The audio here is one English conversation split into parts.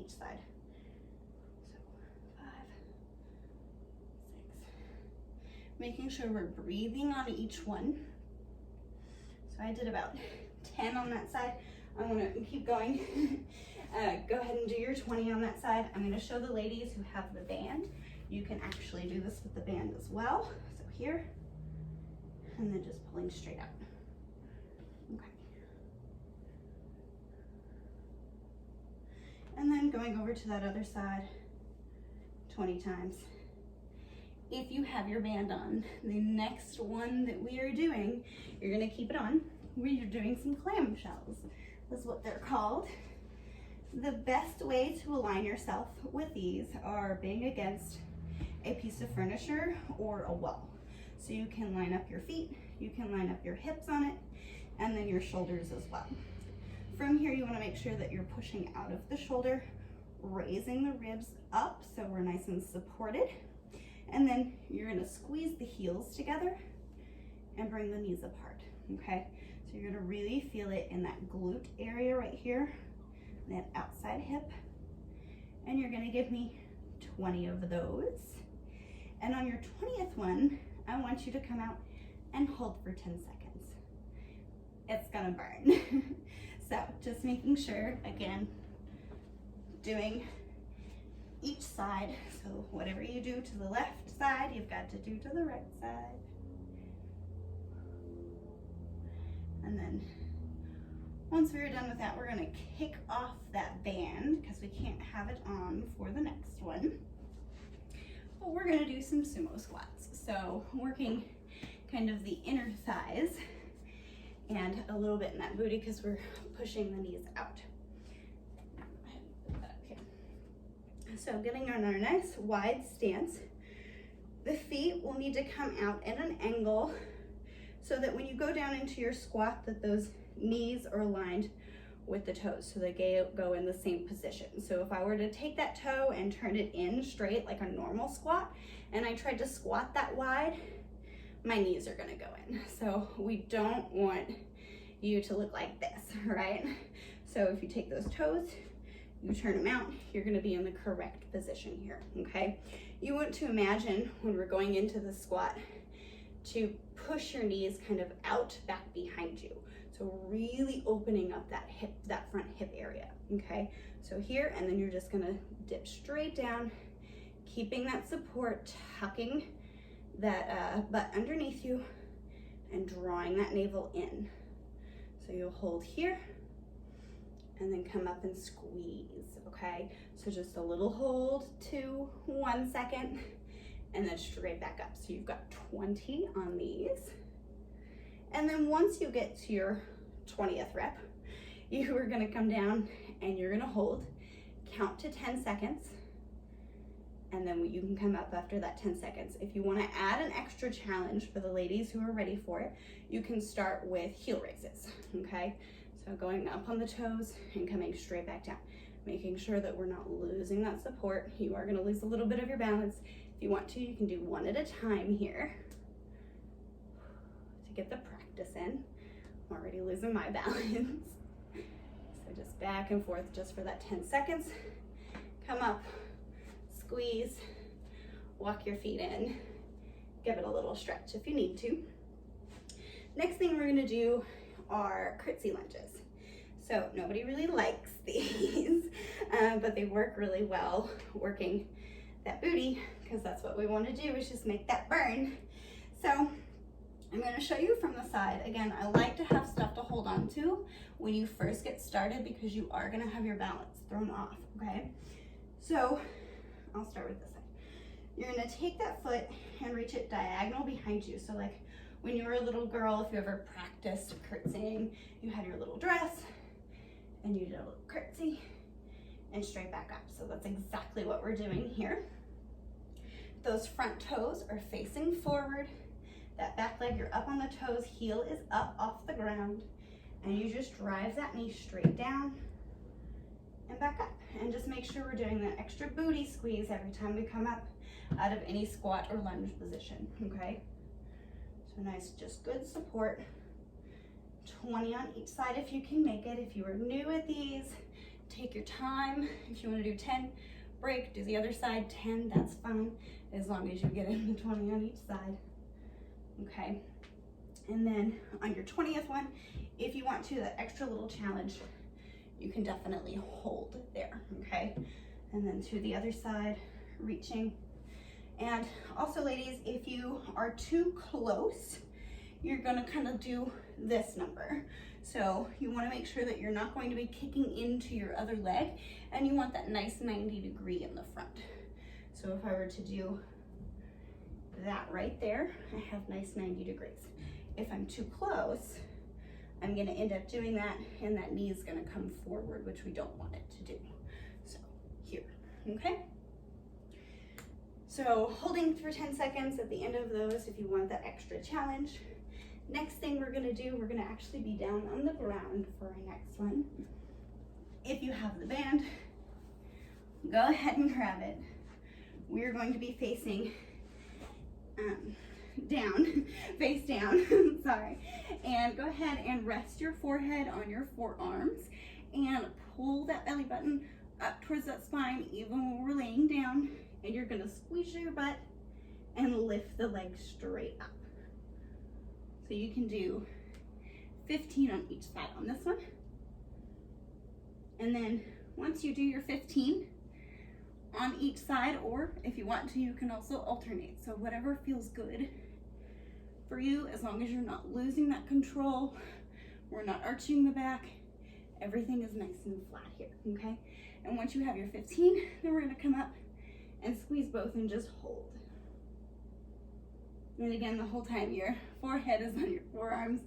each side. So 5, 6. Making sure we're breathing on each one. So I did about 10 on that side. I'm gonna keep going. Go ahead and do your 20 on that side. I'm gonna show the ladies who have the band. You can actually do this with the band as well. So here, and then just pulling straight out. Okay. And then going over to that other side 20 times. If you have your band on, the next one that we are doing, you're gonna keep it on. We're doing some clamshells. That's what they're called. The best way to align yourself with these are being against a piece of furniture or a wall. So you can line up your feet, you can line up your hips on it, and then your shoulders as well. From here, you want to make sure that you're pushing out of the shoulder, raising the ribs up so we're nice and supported. And then you're going to squeeze the heels together and bring the knees apart, okay? So you're going to really feel it in that glute area right here, that outside hip. And you're going to give me 20 of those. And on your 20th one, I want you to come out and hold for 10 seconds. It's gonna burn. So just making sure, again, doing each side. So whatever you do to the left side, you've got to do to the right side. And then once we're done with that, we're gonna kick off that band because we can't have it on for the next one. But we're gonna do some sumo squats. So working kind of the inner thighs and a little bit in that booty because we're pushing the knees out. So getting on our nice wide stance, the feet will need to come out at an angle so that when you go down into your squat that those knees are aligned with the toes so they go in the same position. So if I were to take that toe and turn it in straight like a normal squat and I tried to squat that wide, my knees are gonna go in. So we don't want you to look like this, right? So if you take those toes, you turn them out, you're gonna be in the correct position here, okay? You want to imagine when we're going into the squat to push your knees kind of out back behind you. So really opening up that hip, that front hip area, okay? So here, and then you're just gonna dip straight down, keeping that support, tucking that butt underneath you and drawing that navel in. So you'll hold here and then come up and squeeze, okay? So just a little hold, 2, 1 second, and then straight back up. So you've got 20 on these. And then once you get to your 20th rep, you are gonna come down and you're gonna hold, count to 10 seconds, and then you can come up after that 10 seconds. If you wanna add an extra challenge for the ladies who are ready for it, you can start with heel raises, okay? So going up on the toes and coming straight back down, making sure that we're not losing that support. You are gonna lose a little bit of your balance. If you want to, you can do one at a time here to get the practice in. I'm already losing my balance. So just back and forth just for that 10 seconds. Come up, squeeze, walk your feet in, give it a little stretch if you need to. Next thing we're gonna do are curtsey lunges. So nobody really likes these, but they work really well working that booty because that's what we want to do is just make that burn. So I'm going to show you from the side. Again, I like to have stuff to hold on to when you first get started because you are going to have your balance thrown off, okay? So I'll start with this side. You're going to take that foot and reach it diagonal behind you. So like when you were a little girl, if you ever practiced curtsying, you had your little dress and you did a little curtsy and straight back up. So that's exactly what we're doing here. Those front toes are facing forward. That back leg, you're up on the toes, heel is up off the ground, and you just drive that knee straight down and back up. And just make sure we're doing that extra booty squeeze every time we come up out of any squat or lunge position, okay? So nice, just good support. 20 on each side if you can make it. If you are new at these, take your time. If you want to do 10, break, do the other side, 10, that's fine, as long as you get in the 20 on each side. Okay, and then on your 20th one, if you want to, that extra little challenge, you can definitely hold there, okay? And then to the other side, reaching. And also, ladies, if you are too close, you're gonna kind of do this number. So you wanna make sure that you're not going to be kicking into your other leg, and you want that nice 90-degree in the front. So if I were to do that right there, I have nice 90 degrees. If I'm too close, I'm gonna end up doing that, and that knee is gonna come forward, which we don't want it to do. So here, okay? So holding for 10 seconds at the end of those if you want that extra challenge. Next thing we're gonna do, we're gonna actually be down on the ground for our next one. If you have the band, go ahead and grab it. We're going to be facing down, face down, sorry. And go ahead and rest your forehead on your forearms and pull that belly button up towards that spine even when we're laying down. And you're gonna squeeze your butt and lift the leg straight up. So you can do 15 on each side on this one. And then once you do your 15 on each side, or if you want to, you can also alternate. So whatever feels good for you, as long as you're not losing that control, we're not arching the back, everything is nice and flat here, okay? And once you have your 15, then we're gonna come up and squeeze both and just hold. And again, the whole time your forehead is on your forearms.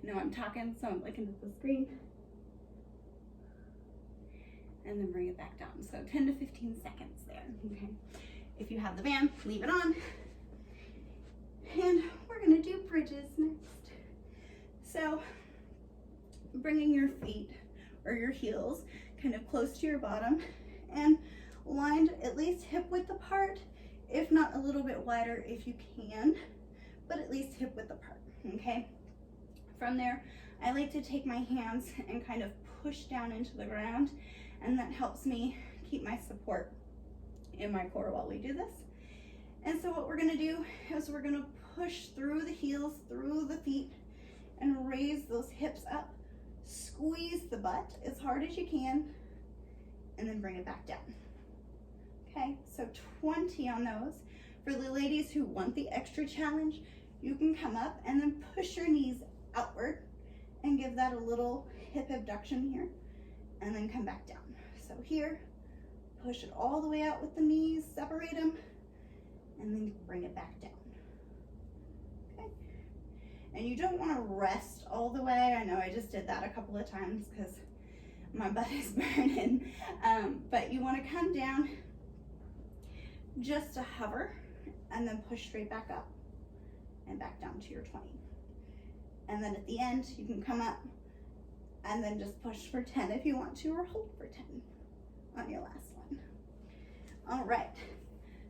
I know I'm talking, so I'm looking at the screen. And then bring it back down. So 10 to 15 seconds there, okay? If you have the band, leave it on. And we're gonna do bridges next. So bringing your feet or your heels kind of close to your bottom and lined at least hip width apart, if not a little bit wider if you can, but at least hip width apart, okay? From there, I like to take my hands and kind of push down into the ground, and that helps me keep my support in my core while we do this. And so what we're gonna do is we're gonna push through the heels, through the feet, and raise those hips up. Squeeze the butt as hard as you can, and then bring it back down. Okay, so 20 on those. For the ladies who want the extra challenge, you can come up and then push your knees outward and give that a little hip abduction here, and then come back down. So here, push it all the way out with the knees, separate them, and then bring it back down. Okay, and you don't want to rest all the way. I know I just did that a couple of times because my butt is burning, but you want to come down just to hover and then push straight back up and back down to your 20. And then at the end, you can come up and then just push for 10 if you want to, or hold for 10 on your last one. All right,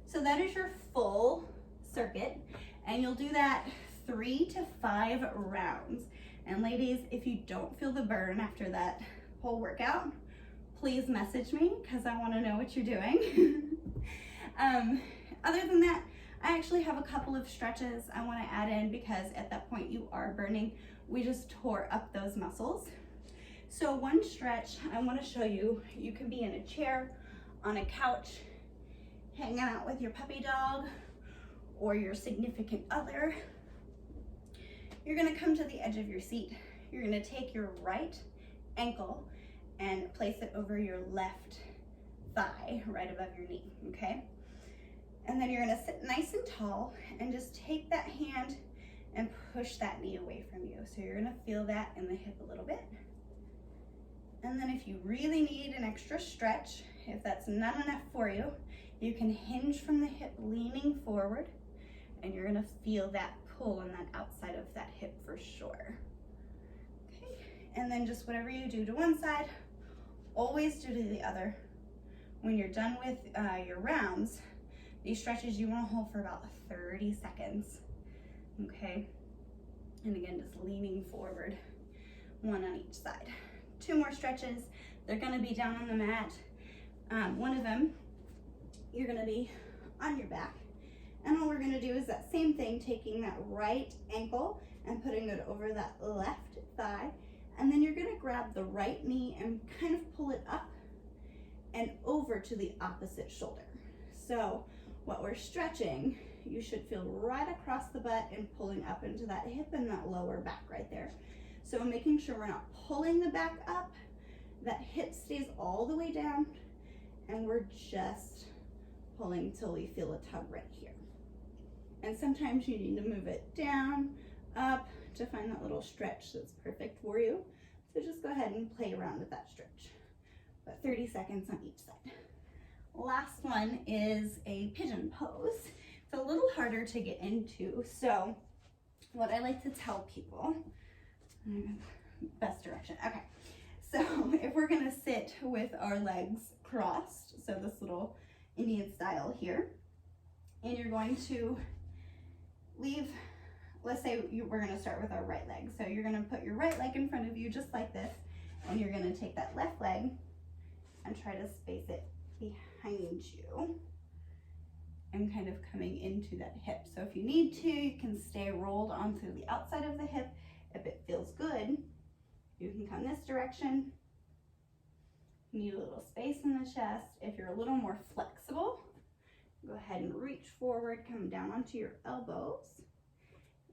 so that is your full circuit, and you'll do that 3 to 5 rounds. And ladies, if you don't feel the burn after that whole workout, please message me because I want to know what you're doing. Other than that, I actually have a couple of stretches I want to add in because at that point you are burning. We just tore up those muscles. So one stretch I want to show you, you can be in a chair, on a couch, hanging out with your puppy dog or your significant other. You're going to come to the edge of your seat. You're going to take your right ankle and place it over your left thigh right above your knee, okay? And then you're gonna sit nice and tall and just take that hand and push that knee away from you. So you're gonna feel that in the hip a little bit. And then if you really need an extra stretch, if that's not enough for you, you can hinge from the hip leaning forward, and you're gonna feel that pull on that outside of that hip for sure. Okay, and then just whatever you do to one side, always do to the other. When you're done with your rounds, these stretches you want to hold for about 30 seconds, okay? And again, just leaning forward, one on each side. 2 more stretches, They're gonna be down on the mat. One of them, you're gonna be on your back. And all we're gonna do is that same thing, taking that right ankle and putting it over that left thigh. And then you're gonna grab the right knee and kind of pull it up and over to the opposite shoulder. So what we're stretching, you should feel right across the butt and pulling up into that hip and that lower back right there. So making sure we're not pulling the back up, that hip stays all the way down, and we're just pulling till we feel a tug right here. And sometimes you need to move it down, up, to find that little stretch that's perfect for you. So just go ahead and play around with that stretch. About 30 seconds on each side. Last one is a pigeon pose. It's a little harder to get into. So what I like to tell people, best direction, okay. So if we're gonna sit with our legs crossed, so this little Indian style here, and you're going to leave, let's say we're gonna start with our right leg. So you're gonna put your right leg in front of you just like this, and you're gonna take that left leg and try to space it behind you and kind of coming into that hip. So if you need to, you can stay rolled onto the outside of the hip. If it feels good, you can come this direction. You need a little space in the chest. If you're a little more flexible, go ahead and reach forward, come down onto your elbows,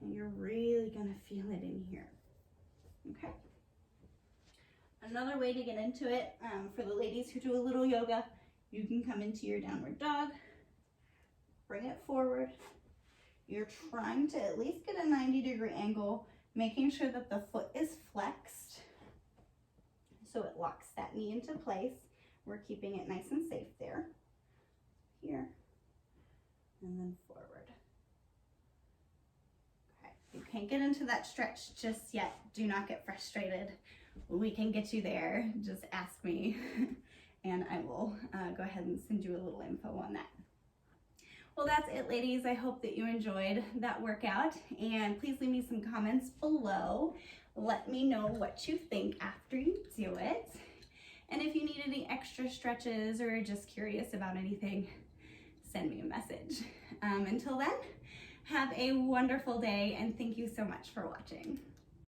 and you're really gonna feel it in here, okay? Another way to get into it, for the ladies who do a little yoga, you can come into your downward dog, bring it forward. You're trying to at least get a 90-degree angle, making sure that the foot is flexed so it locks that knee into place. We're keeping it nice and safe there. Here, and then forward. Okay, you can't get into that stretch just yet. Do not get frustrated. We can get you there. Just ask me and I will go ahead and send you a little info on that. Well, that's it, ladies. I hope that you enjoyed that workout, and please leave me some comments below. Let me know what you think after you do it. And if you need any extra stretches or just curious about anything, send me a message. Until then, have a wonderful day, and thank you so much for watching.